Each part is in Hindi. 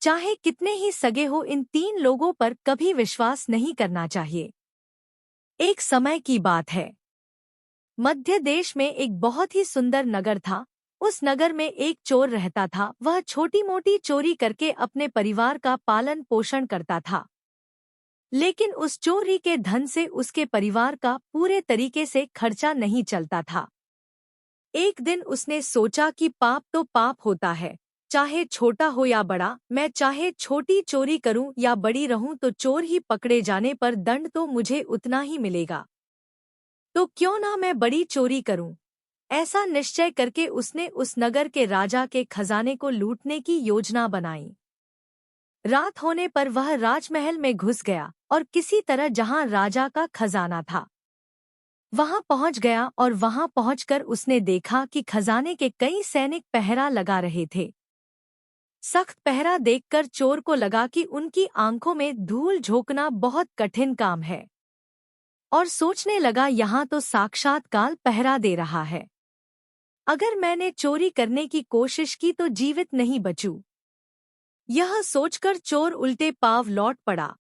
चाहे कितने ही सगे हो, इन 3 लोगों पर कभी विश्वास नहीं करना चाहिए। एक समय की बात है। मध्य देश में एक बहुत ही सुंदर नगर था। उस नगर में एक चोर रहता था। वह छोटी मोटी चोरी करके अपने परिवार का पालन पोषण करता था, लेकिन उस चोरी के धन से उसके परिवार का पूरे तरीके से खर्चा नहीं चलता था। एक दिन उसने सोचा कि पाप तो पाप होता है, चाहे छोटा हो या बड़ा। मैं चाहे छोटी चोरी करूं या बड़ी रहूं तो चोर ही पकड़े जाने पर दंड तो मुझे उतना ही मिलेगा, तो क्यों ना मैं बड़ी चोरी करूं। ऐसा निश्चय करके उसने उस नगर के राजा के खजाने को लूटने की योजना बनाई। रात होने पर वह राजमहल में घुस गया और किसी तरह जहां राजा का खजाना था वहां पहुंच गया, और वहां पहुंचकर उसने देखा कि खजाने के कई सैनिक पहरा लगा रहे थे। सख्त पहरा देखकर चोर को लगा कि उनकी आंखों में धूल झोंकना बहुत कठिन काम है, और सोचने लगा यहाँ तो साक्षात काल पहरा दे रहा है। अगर मैंने चोरी करने की कोशिश की तो जीवित नहीं बचूं। यह सोचकर चोर उल्टे पांव लौट पड़ा,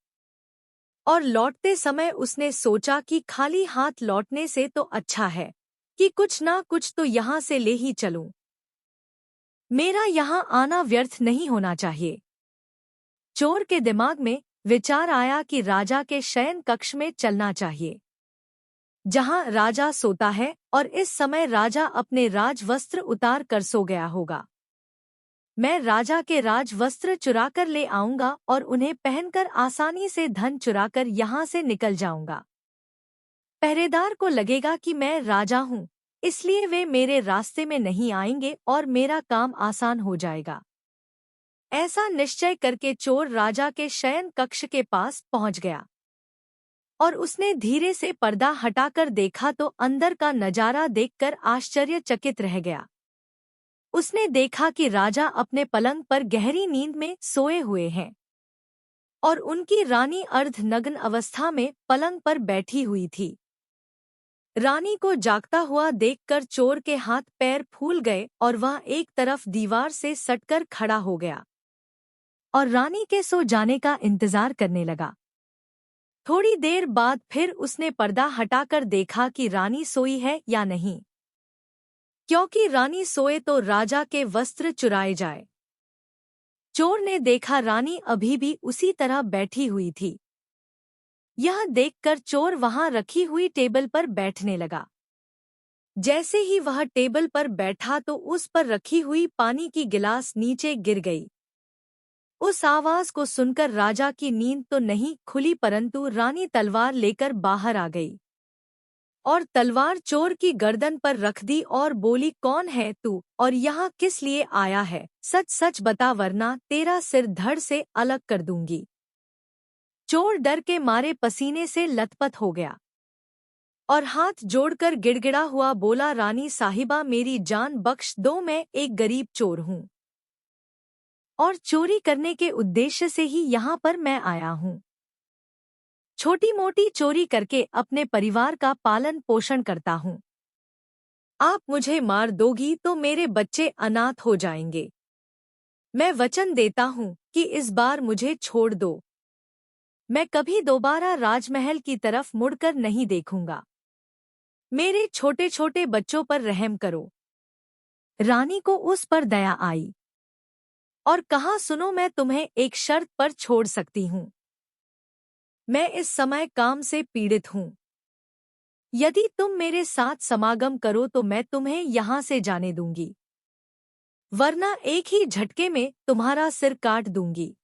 और लौटते समय उसने सोचा कि खाली हाथ लौटने से तो अच्छा है कि कुछ ना कुछ तो यहाँ से ले ही चलूं। मेरा यहाँ आना व्यर्थ नहीं होना चाहिए। चोर के दिमाग में विचार आया कि राजा के शयन कक्ष में चलना चाहिए, जहां राजा सोता है, और इस समय राजा अपने राजवस्त्र उतार कर सो गया होगा। मैं राजा के राजवस्त्र चुराकर ले आऊंगा और उन्हें पहनकर आसानी से धन चुराकर यहाँ से निकल जाऊंगा। पहरेदार को लगेगा कि मैं राजा हूँ, इसलिए वे मेरे रास्ते में नहीं आएंगे और मेरा काम आसान हो जाएगा। ऐसा निश्चय करके चोर राजा के शयन कक्ष के पास पहुंच गया, और उसने धीरे से पर्दा हटाकर देखा तो अंदर का नजारा देखकर आश्चर्यचकित रह गया। उसने देखा कि राजा अपने पलंग पर गहरी नींद में सोए हुए हैं, और उनकी रानी अर्धनग्न अवस्था में पलंग पर बैठी हुई थी। रानी को जागता हुआ देखकर चोर के हाथ पैर फूल गए और वह एक तरफ दीवार से सटकर खड़ा हो गया और रानी के सो जाने का इंतजार करने लगा। थोड़ी देर बाद फिर उसने पर्दा हटाकर देखा कि रानी सोई है या नहीं, क्योंकि रानी सोए तो राजा के वस्त्र चुराए जाए। चोर ने देखा रानी अभी भी उसी तरह बैठी हुई थी। यह देखकर चोर वहां रखी हुई टेबल पर बैठने लगा। जैसे ही वह टेबल पर बैठा तो उस पर रखी हुई पानी की गिलास नीचे गिर गई। उस आवाज को सुनकर राजा की नींद तो नहीं खुली, परंतु रानी तलवार लेकर बाहर आ गई और तलवार चोर की गर्दन पर रख दी और बोली, कौन है तू और यहाँ किस लिए आया है? सच सच बता, वरना तेरा सिर धड़ से अलग कर दूंगी। चोर डर के मारे पसीने से लथपथ हो गया और हाथ जोड़कर गिड़गिड़ा हुआ बोला, रानी साहिबा मेरी जान बख्श दो, मैं एक गरीब चोर हूँ और चोरी करने के उद्देश्य से ही यहाँ पर मैं आया हूँ। छोटी मोटी चोरी करके अपने परिवार का पालन पोषण करता हूँ। आप मुझे मार दोगी तो मेरे बच्चे अनाथ हो जाएंगे। मैं वचन देता हूँ कि इस बार मुझे छोड़ दो। मैं कभी दोबारा राजमहल की तरफ मुड़कर नहीं देखूंगा। मेरे छोटे छोटे बच्चों पर रहम करो। रानी को उस पर दया आई और कहा, सुनो, मैं तुम्हें एक शर्त पर छोड़ सकती हूँ। मैं इस समय काम से पीड़ित हूँ। यदि तुम मेरे साथ समागम करो तो मैं तुम्हें यहाँ से जाने दूंगी, वरना एक ही झटके में तुम्हारा सिर काट दूंगी।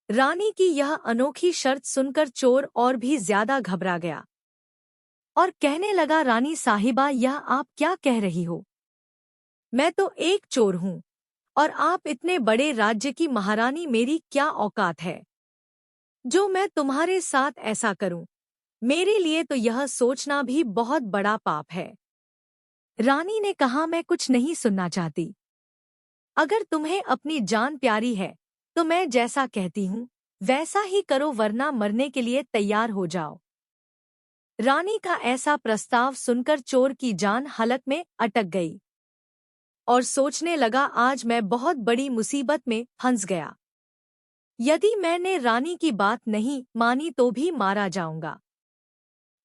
रानी की यह अनोखी शर्त सुनकर चोर और भी ज्यादा घबरा गया और कहने लगा, रानी साहिबा, यह आप क्या कह रही हो? मैं तो एक चोर हूँ और आप इतने बड़े राज्य की महारानी, मेरी क्या औकात है जो मैं तुम्हारे साथ ऐसा करूं? मेरे लिए तो यह सोचना भी बहुत बड़ा पाप है। रानी ने कहा, मैं कुछ नहीं सुनना चाहती। अगर तुम्हें अपनी जान प्यारी है तो मैं जैसा कहती हूँ वैसा ही करो, वरना मरने के लिए तैयार हो जाओ। रानी का ऐसा प्रस्ताव सुनकर चोर की जान हलक में अटक गई और सोचने लगा, आज मैं बहुत बड़ी मुसीबत में फंस गया। यदि मैंने रानी की बात नहीं मानी तो भी मारा जाऊंगा,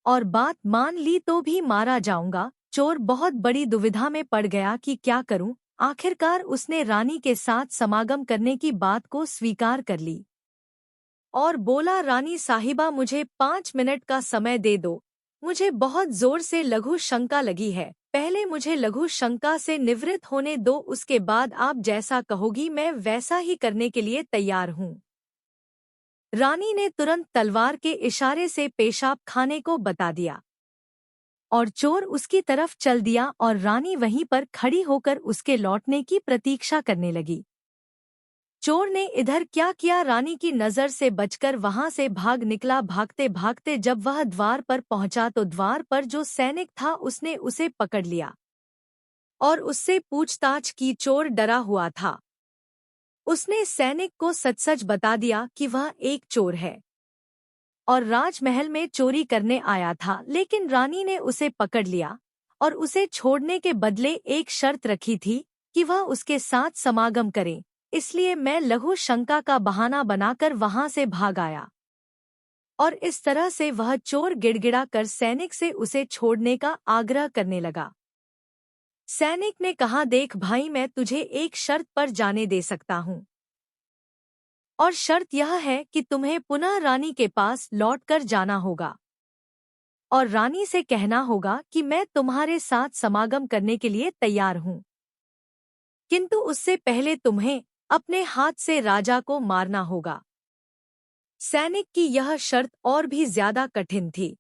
और बात मान ली तो भी मारा जाऊंगा। चोर बहुत बड़ी दुविधा में पड़ गया कि क्या करूं। आखिरकार उसने रानी के साथ समागम करने की बात को स्वीकार कर ली और बोला, रानी साहिबा, मुझे 5 मिनट का समय दे दो। मुझे बहुत जोर से लघु शंका लगी है। पहले मुझे लघु शंका से निवृत्त होने दो, उसके बाद आप जैसा कहोगी मैं वैसा ही करने के लिए तैयार हूँ। रानी ने तुरंत तलवार के इशारे से पेशाब खाने को बता दिया और चोर उसकी तरफ चल दिया और रानी वहीं पर खड़ी होकर उसके लौटने की प्रतीक्षा करने लगी। चोर ने इधर क्या किया, रानी की नजर से बचकर वहां से भाग निकला। भागते भागते जब वह द्वार पर पहुंचा तो द्वार पर जो सैनिक था उसने उसे पकड़ लिया और उससे पूछताछ की। चोर डरा हुआ था। उसने सैनिक को सच सच बता दिया कि वह एक चोर है और राजमहल में चोरी करने आया था, लेकिन रानी ने उसे पकड़ लिया और उसे छोड़ने के बदले एक शर्त रखी थी कि वह उसके साथ समागम करे। इसलिए मैं लघु शंका का बहाना बनाकर वहां से भाग आया। और इस तरह से वह चोर गिड़गिड़ा कर सैनिक से उसे छोड़ने का आग्रह करने लगा। सैनिक ने कहा, देख भाई, मैं तुझे एक शर्त पर जाने दे सकता हूँ, और शर्त यह है कि तुम्हें पुनः रानी के पास लौटकर जाना होगा और रानी से कहना होगा कि मैं तुम्हारे साथ समागम करने के लिए तैयार हूँ, किंतु उससे पहले तुम्हें अपने हाथ से राजा को मारना होगा। सैनिक की यह शर्त और भी ज्यादा कठिन थी।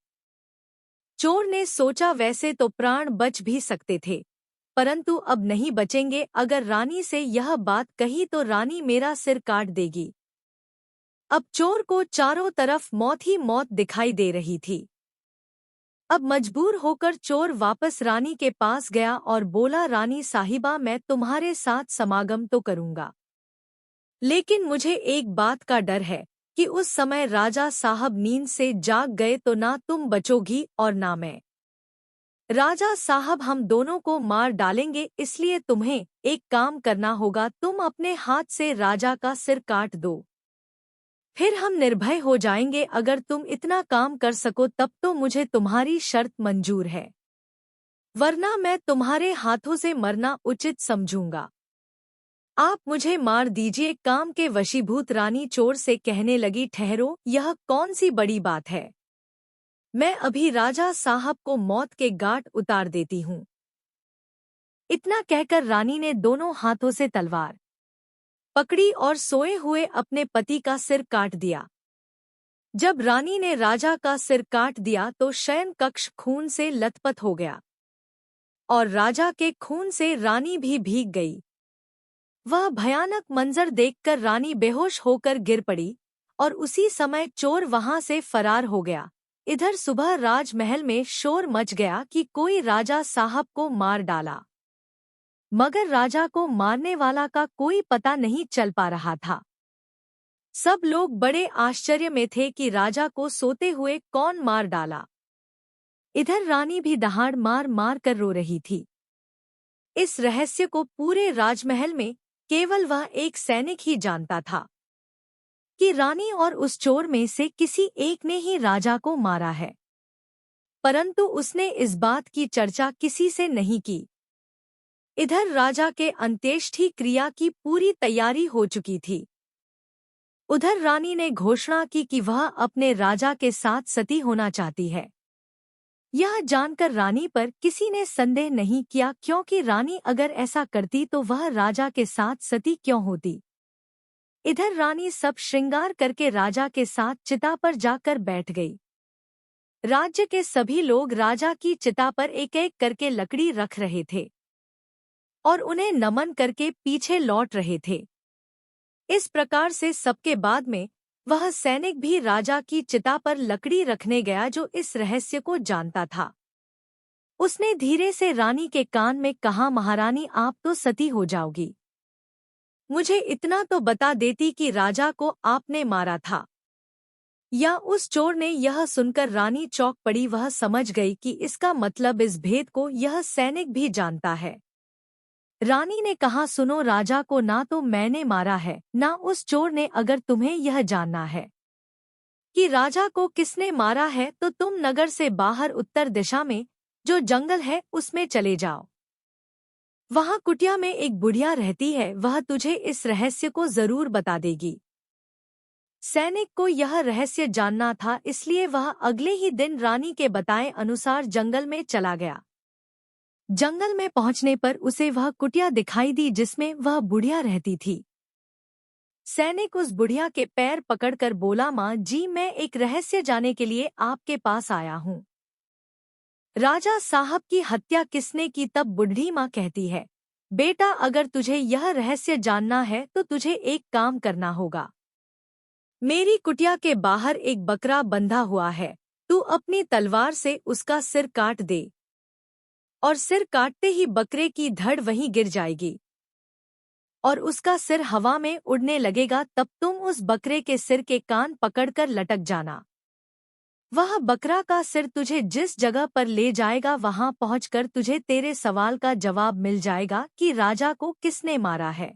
चोर ने सोचा, वैसे तो प्राण बच भी सकते थे, परंतु अब नहीं बचेंगे। अगर रानी से यह बात कही तो रानी मेरा सिर काट देगी। अब चोर को चारों तरफ मौत ही मौत दिखाई दे रही थी। अब मजबूर होकर चोर वापस रानी के पास गया और बोला, रानी साहिबा, मैं तुम्हारे साथ समागम तो करूंगा, लेकिन मुझे एक बात का डर है कि उस समय राजा साहब नींद से जाग गए तो ना तुम बचोगी और ना मैं। राजा साहब हम दोनों को मार डालेंगे, इसलिए तुम्हें एक काम करना होगा। तुम अपने हाथ से राजा का सिर काट दो, फिर हम निर्भय हो जाएंगे। अगर तुम इतना काम कर सको तब तो मुझे तुम्हारी शर्त मंजूर है, वरना मैं तुम्हारे हाथों से मरना उचित समझूंगा। आप मुझे मार दीजिए। काम के वशीभूत रानी चोर से कहने लगी, ठहरो, यह कौन सी बड़ी बात है। मैं अभी राजा साहब को मौत के घाट उतार देती हूँ। इतना कहकर रानी ने दोनों हाथों से तलवार पकड़ी और सोए हुए अपने पति का सिर काट दिया। जब रानी ने राजा का सिर काट दिया तो शयन कक्ष खून से लथपथ हो गया और राजा के खून से रानी भी भीग गई। वह भयानक मंजर देखकर रानी बेहोश होकर गिर पड़ी और उसी समय चोर वहां से फरार हो गया। इधर सुबह राजमहल में शोर मच गया कि कोई राजा साहब को मार डाला, मगर राजा को मारने वाला का कोई पता नहीं चल पा रहा था। सब लोग बड़े आश्चर्य में थे कि राजा को सोते हुए कौन मार डाला। इधर रानी भी दहाड़ मार मार कर रो रही थी। इस रहस्य को पूरे राजमहल में केवल वह एक सैनिक ही जानता था कि रानी और उस चोर में से किसी एक ने ही राजा को मारा है, परंतु उसने इस बात की चर्चा किसी से नहीं की। इधर राजा के अंत्येष्टि क्रिया की पूरी तैयारी हो चुकी थी। उधर रानी ने घोषणा की कि वह अपने राजा के साथ सती होना चाहती है। यह जानकर रानी पर किसी ने संदेह नहीं किया, क्योंकि रानी अगर ऐसा करती तो वह राजा के साथ सती क्यों होती। इधर रानी सब श्रृंगार करके राजा के साथ चिता पर जाकर बैठ गई। राज्य के सभी लोग राजा की चिता पर एक एक करके लकड़ी रख रहे थे और उन्हें नमन करके पीछे लौट रहे थे। इस प्रकार से सबके बाद में वह सैनिक भी राजा की चिता पर लकड़ी रखने गया जो इस रहस्य को जानता था। उसने धीरे से रानी के कान में कहा, महारानी, आप तो सती हो जाओगी। मुझे इतना तो बता देती कि राजा को आपने मारा था या उस चोर ने। यह सुनकर रानी चौंक पड़ी। वह समझ गई कि इसका मतलब इस भेद को यह सैनिक भी जानता है। रानी ने कहा, सुनो राजा को ना तो मैंने मारा है ना उस चोर ने। अगर तुम्हें यह जानना है कि राजा को किसने मारा है तो तुम नगर से बाहर उत्तर दिशा में जो जंगल है उसमें चले जाओ। वहां कुटिया में एक बुढ़िया रहती है, वह तुझे इस रहस्य को जरूर बता देगी। सैनिक को यह रहस्य जानना था, इसलिए वह अगले ही दिन रानी के बताए अनुसार जंगल में चला गया। जंगल में पहुंचने पर उसे वह कुटिया दिखाई दी जिसमें वह बुढ़िया रहती थी। सैनिक उस बुढ़िया के पैर पकड़कर बोला, माँ जी, मैं एक रहस्य जानने के लिए आपके पास आया हूँ। राजा साहब की हत्या किसने की? तब बुढ़ी माँ कहती है, बेटा अगर तुझे यह रहस्य जानना है तो तुझे एक काम करना होगा। मेरी कुटिया के बाहर एक बकरा बंधा हुआ है, तू अपनी तलवार से उसका सिर काट दे और सिर काटते ही बकरे की धड़ वहीं गिर जाएगी और उसका सिर हवा में उड़ने लगेगा। तब तुम उस बकरे के सिर के कान पकड़कर लटक जाना। वह बकरा का सिर तुझे जिस जगह पर ले जाएगा वहां पहुंचकर तुझे तेरे सवाल का जवाब मिल जाएगा कि राजा को किसने मारा है।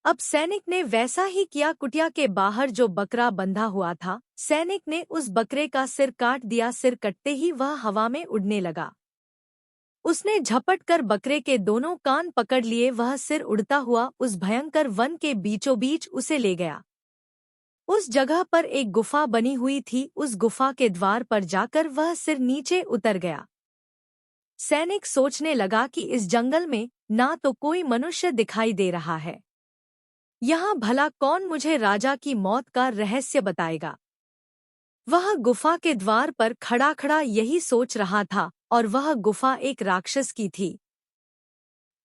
अब सैनिक ने वैसा ही किया। कुटिया के बाहर जो बकरा बंधा हुआ था, सैनिक ने उस बकरे का सिर काट दिया। सिर कटते ही वह हवा में उड़ने लगा। उसने झपट कर बकरे के दोनों कान पकड़ लिए। वह सिर उड़ता हुआ उस भयंकर वन के बीचों बीच उसे ले गया। उस जगह पर एक गुफा बनी हुई थी। उस गुफा के द्वार पर जाकर वह सिर नीचे उतर गया। सैनिक सोचने लगा कि इस जंगल में ना तो कोई मनुष्य दिखाई दे रहा है, यहाँ भला कौन मुझे राजा की मौत का रहस्य बताएगा। वह गुफा के द्वार पर खड़ा खड़ा यही सोच रहा था और वह गुफा एक राक्षस की थी,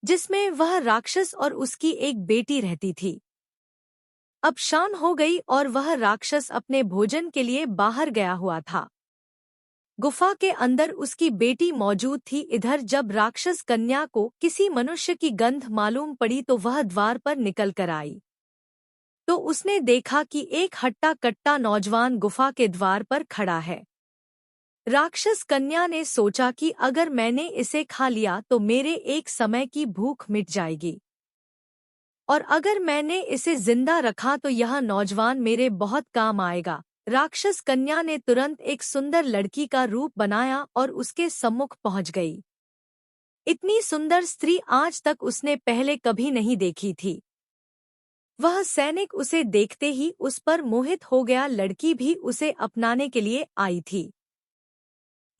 जिसमें वह राक्षस और उसकी एक बेटी रहती थी। अब शाम हो गई और वह राक्षस अपने भोजन के लिए बाहर गया हुआ था। गुफा के अंदर उसकी बेटी मौजूद थी। इधर जब राक्षस कन्या को किसी मनुष्य की गंध मालूम पड़ी तो वह द्वार पर निकल कर आई तो उसने देखा कि एक हट्टा कट्टा नौजवान गुफा के द्वार पर खड़ा है। राक्षस कन्या ने सोचा कि अगर मैंने इसे खा लिया तो मेरे एक समय की भूख मिट जाएगी और अगर मैंने इसे जिंदा रखा तो यह नौजवान मेरे बहुत काम आएगा। राक्षस कन्या ने तुरंत एक सुंदर लड़की का रूप बनाया और उसके सम्मुख पहुंच गई। इतनी सुंदर स्त्री आज तक उसने पहले कभी नहीं देखी थी। वह सैनिक उसे देखते ही उस पर मोहित हो गया। लड़की भी उसे अपनाने के लिए आई थी,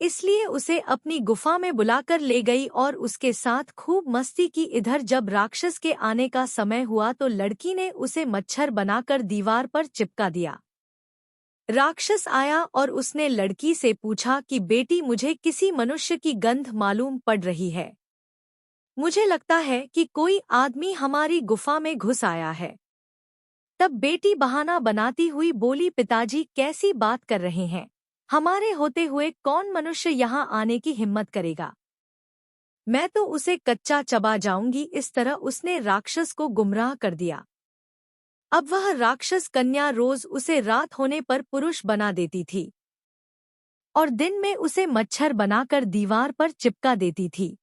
इसलिए उसे अपनी गुफा में बुलाकर ले गई और उसके साथ खूब मस्ती की। इधर जब राक्षस के आने का समय हुआ तो लड़की ने उसे मच्छर बनाकर दीवार पर चिपका दिया। राक्षस आया और उसने लड़की से पूछा कि बेटी, मुझे किसी मनुष्य की गंध मालूम पड़ रही है। मुझे लगता है कि कोई आदमी हमारी गुफा में घुस आया है। तब बेटी बहाना बनाती हुई बोली, पिताजी कैसी बात कर रहे हैं? हमारे होते हुए कौन मनुष्य यहाँ आने की हिम्मत करेगा? मैं तो उसे कच्चा चबा जाऊंगी। इस तरह उसने राक्षस को गुमराह कर दिया। अब वह राक्षस कन्या रोज उसे रात होने पर पुरुष बना देती थी और दिन में उसे मच्छर बनाकर दीवार पर चिपका देती थी।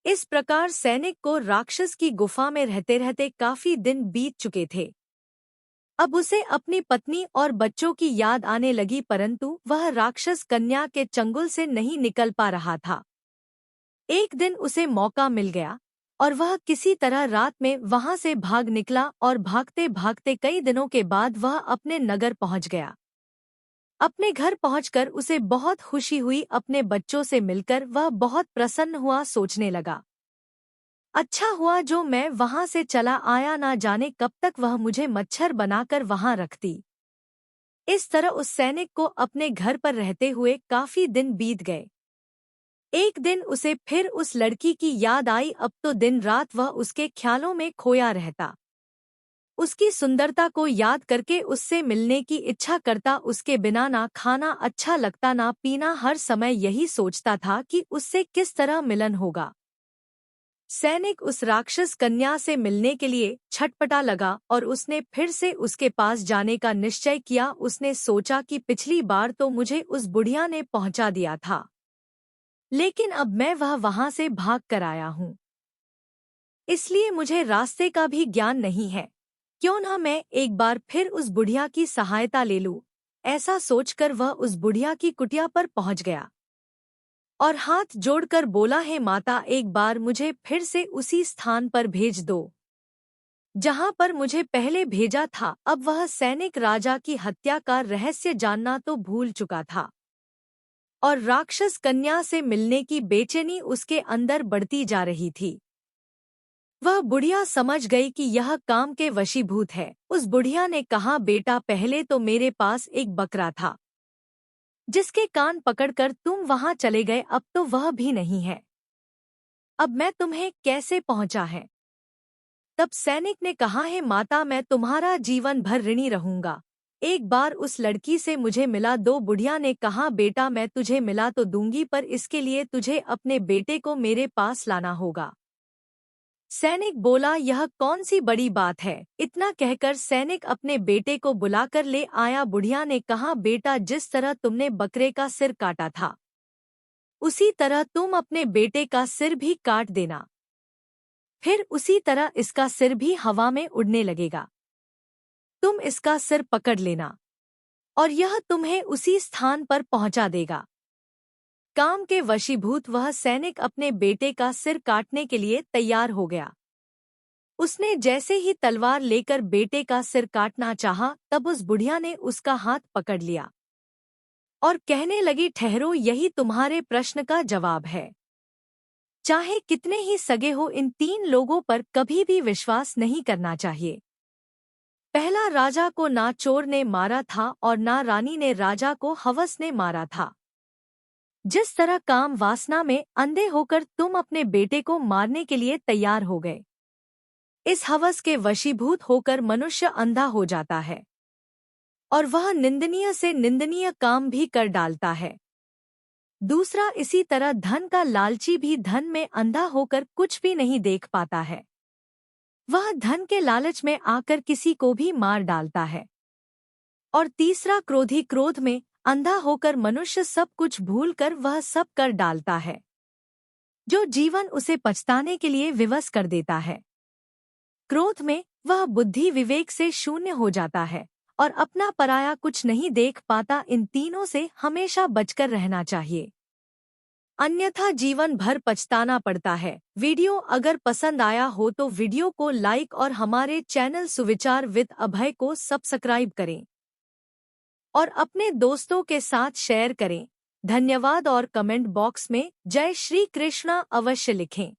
इस प्रकार सैनिक को राक्षस की गुफा में रहते रहते काफी दिन बीत चुके थे। अब उसे अपनी पत्नी और बच्चों की याद आने लगी, परंतु वह राक्षस कन्या के चंगुल से नहीं निकल पा रहा था। एक दिन उसे मौका मिल गया और वह किसी तरह रात में वहां से भाग निकला और भागते भागते कई दिनों के बाद वह अपने नगर पहुंच गया। अपने घर पहुंचकर उसे बहुत खुशी हुई। अपने बच्चों से मिलकर वह बहुत प्रसन्न हुआ। सोचने लगा, अच्छा हुआ जो मैं वहां से चला आया, ना जाने कब तक वह मुझे मच्छर बनाकर वहां रखती। इस तरह उस सैनिक को अपने घर पर रहते हुए काफी दिन बीत गए। एक दिन उसे फिर उस लड़की की याद आई। अब तो दिन रात वह उसके ख्यालों में खोया रहता। उसकी सुंदरता को याद करके उससे मिलने की इच्छा करता। उसके बिना ना खाना अच्छा लगता ना पीना। हर समय यही सोचता था कि उससे किस तरह मिलन होगा। सैनिक उस राक्षस कन्या से मिलने के लिए छटपटा लगा और उसने फिर से उसके पास जाने का निश्चय किया। उसने सोचा कि पिछली बार तो मुझे उस बुढ़िया ने पहुंचा दिया था, लेकिन अब मैं वहां से भाग कर आया हूँ। इसलिए मुझे रास्ते का भी ज्ञान नहीं है। क्यों ना मैं एक बार फिर उस बुढ़िया की सहायता ले लूं। ऐसा सोचकर वह उस बुढ़िया की कुटिया पर पहुंच गया और हाथ जोड़कर बोला, हे माता, एक बार मुझे फिर से उसी स्थान पर भेज दो जहां पर मुझे पहले भेजा था। अब वह सैनिक राजा की हत्या का रहस्य जानना तो भूल चुका था और राक्षस कन्या से मिलने की बेचैनी उसके अंदर बढ़ती जा रही थी। वह बुढ़िया समझ गई कि यह काम के वशीभूत है। उस बुढ़िया ने कहा, बेटा, पहले तो मेरे पास एक बकरा था जिसके कान पकड़कर तुम वहां चले गए, अब तो वह भी नहीं है। अब मैं तुम्हें कैसे पहुंचा है? तब सैनिक ने कहा, है माता, मैं तुम्हारा जीवन भर ऋणी रहूंगा। एक बार उस लड़की से मुझे मिला दो। बुढ़िया ने कहा, बेटा, मैं तुझे मिला तो दूंगी, पर इसके लिए तुझे अपने बेटे को मेरे पास लाना होगा। सैनिक बोला, यह कौन सी बड़ी बात है? इतना कहकर सैनिक अपने बेटे को बुलाकर ले आया। बुढ़िया ने कहा, बेटा, जिस तरह तुमने बकरे का सिर काटा था उसी तरह तुम अपने बेटे का सिर भी काट देना, फिर उसी तरह इसका सिर भी हवा में उड़ने लगेगा। तुम इसका सिर पकड़ लेना और यह तुम्हें उसी स्थान पर पहुंचा देगा। काम के वशीभूत वह सैनिक अपने बेटे का सिर काटने के लिए तैयार हो गया। उसने जैसे ही तलवार लेकर बेटे का सिर काटना चाहा, तब उस बुढ़िया ने उसका हाथ पकड़ लिया और कहने लगी, ठहरो, यही तुम्हारे प्रश्न का जवाब है। चाहे कितने ही सगे हो, इन तीन लोगों पर कभी भी विश्वास नहीं करना चाहिए। पहला राजा को ना चोर ने मारा था और ना रानी ने राजा को हवस ने मारा था। जिस तरह काम वासना में अंधे होकर तुम अपने बेटे को मारने के लिए तैयार हो गए, इस हवस के वशीभूत होकर मनुष्य अंधा हो जाता है और वह निंदनीय से निंदनीय काम भी कर डालता है। दूसरा, इसी तरह धन का लालची भी धन में अंधा होकर कुछ भी नहीं देख पाता है। वह धन के लालच में आकर किसी को भी मार डालता है। और तीसरा, क्रोधी क्रोध में अंधा होकर मनुष्य सब कुछ भूलकर वह सब कर डालता है जो जीवन उसे पछताने के लिए विवश कर देता है। क्रोध में वह बुद्धि विवेक से शून्य हो जाता है और अपना पराया कुछ नहीं देख पाता। इन तीनों से हमेशा बचकर रहना चाहिए, अन्यथा जीवन भर पछताना पड़ता है। वीडियो अगर पसंद आया हो तो वीडियो को लाइक और हमारे चैनल सुविचार विद अभय को सब्सक्राइब करें और अपने दोस्तों के साथ शेयर करें। धन्यवाद और कमेंट बॉक्स में जय श्री कृष्णा अवश्य लिखें।